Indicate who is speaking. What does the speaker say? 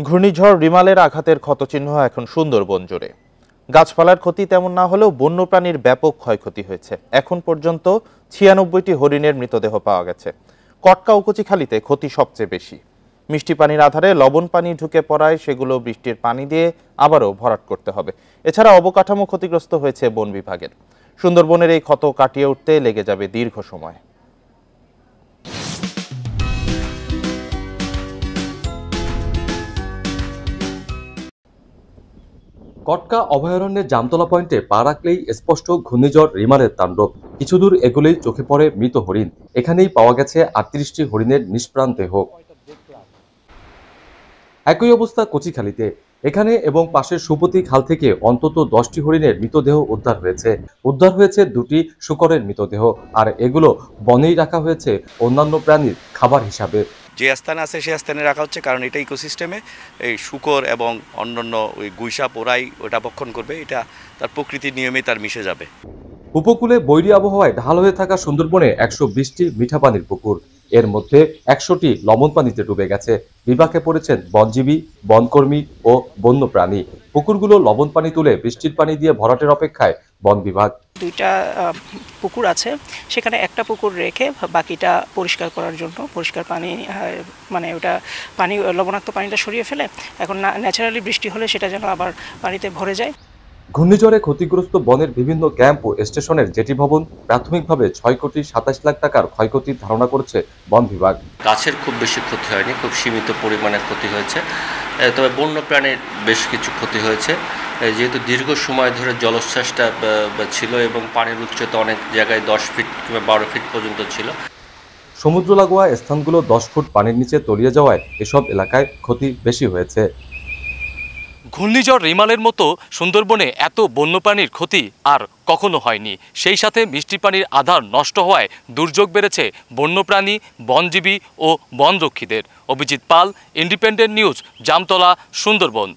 Speaker 1: ঘূর্ণিঝড় রিমালের আঘাতের ক্ষতচিহ্ন এখন সুন্দরবন জুড়ে। গাছপালার ক্ষতি তেমন না হলেও বন্যপ্রাণীর ব্যাপক ক্ষয়ক্ষতি হয়েছে। এখন পর্যন্ত ৯৬টি হরিণের মৃতদেহ পাওয়া গেছে। কটকা ও কচিখালিতে ক্ষতি সবচেয়ে বেশি। মিষ্টি পানির আধারে লবণ পানি ঢুকে পড়ায় সেগুলো বৃষ্টির পানি দিয়ে আবারও ভরাট করতে হবে। এছাড়া অবকাঠামো ক্ষতিগ্রস্ত হয়েছে বন বিভাগের। সুন্দরবনের এই ক্ষত কাটিয়ে উঠতে লেগে যাবে দীর্ঘ সময়।
Speaker 2: কটকা অভয়ারণ্যের জামতলা পয়েন্টে পা রাখলেই স্পষ্ট ঘূর্ণিঝড় রিমালের তাণ্ডব। কিছু দূর এগোলেই চোখে পড়ে মৃত হরিণ। এখানেই পাওয়া গেছে ৩৮টি হরিণের নিষ্প্রাণ দেহ। একই অবস্থা কচিখালিতে। এখানে এবং পাশের সুপতি খাল থেকে অন্তত 10টি হরিণের মৃতদেহ উদ্ধার হয়েছে 2টি শূকরের মৃতদেহ। আর এগুলো বনেই রাখা হয়েছে অন্যান্য প্রাণীর খাবার হিসাবে।
Speaker 3: যে স্থানে আছে সেই স্থানে রাখা হচ্ছে, কারণ এটা ইকোসিস্টেমে এই শূকর এবং অন্যান্য ওই গুইসাপ ওরাই ওটা ভক্ষণ করবে। এটা তার প্রকৃতির নিয়মে তার মিশে যাবে।
Speaker 2: উপকূলে বৈরী আবহাওয়ায় ঢাল হয়ে থাকা সুন্দরবনে 120টি মিঠা পানির পুকুর, এর মধ্যে 100টি লবণ পানিতে ডুবে গেছে। বিপাকে পড়েছেন বনজীবী, বনকর্মী ও বন্যপ্রাণী। পুকুরগুলো লবণ পানি তুলে বৃষ্টির পানি দিয়ে ভরাটের অপেক্ষায় বন বিভাগ।
Speaker 4: 2টা পুকুর আছে, সেখানে একটা পুকুর রেখে বাকিটা পরিষ্কার করার জন্য পরিষ্কার পানি, মানে ওটা পানি লবণাক্ত পানিটা সরিয়ে ফেলে এখন ন্যাচারালি বৃষ্টি হলে সেটা যেন আবার পানিতে ভরে যায়।
Speaker 2: ঘূর্ণিঝড়ে ক্ষতিগ্রস্ত বনের বিভিন্ন ক্যাম্প ও স্টেশনের জেটি ভবন প্রাথমিকভাবে 6,27,00,000 টাকার ক্ষয়ক্ষতির ধারণা করছে বন বিভাগ।
Speaker 5: গাছের খুব বেশি ক্ষতি হয়নি, খুব সীমিত পরিমাণে ক্ষতি হয়েছে, তবে বন্যপ্রাণীর বেশ কিছু ক্ষতি হয়েছে। যেহেতু দীর্ঘ সময় ধরে জলোচ্ছ্বাসটা ছিল এবং পানির উচ্চতা অনেক জায়গায় 10 ফিট কিংবা 12 ফিট পর্যন্ত ছিল।
Speaker 2: সমুদ্র লাগোয়া স্থানগুলো 10 ফুট পানির নিচে তলিয়ে যাওয়ায় এসব এলাকায় ক্ষতি বেশি হয়েছে।
Speaker 6: ঘূর্ণিঝড় রিমালের মতো সুন্দরবনে এত বন্যপ্রাণীর ক্ষতি আর কখনো হয়নি। সেই সাথে মিষ্টি পানির আধার নষ্ট হওয়ায় দুর্যোগ বেড়েছে বন্যপ্রাণী, বনজীবী ও বনরক্ষীদের। অভিজিৎ পাল, ইন্ডিপেন্ডেন্ট নিউজ, জামতলা, সুন্দরবন।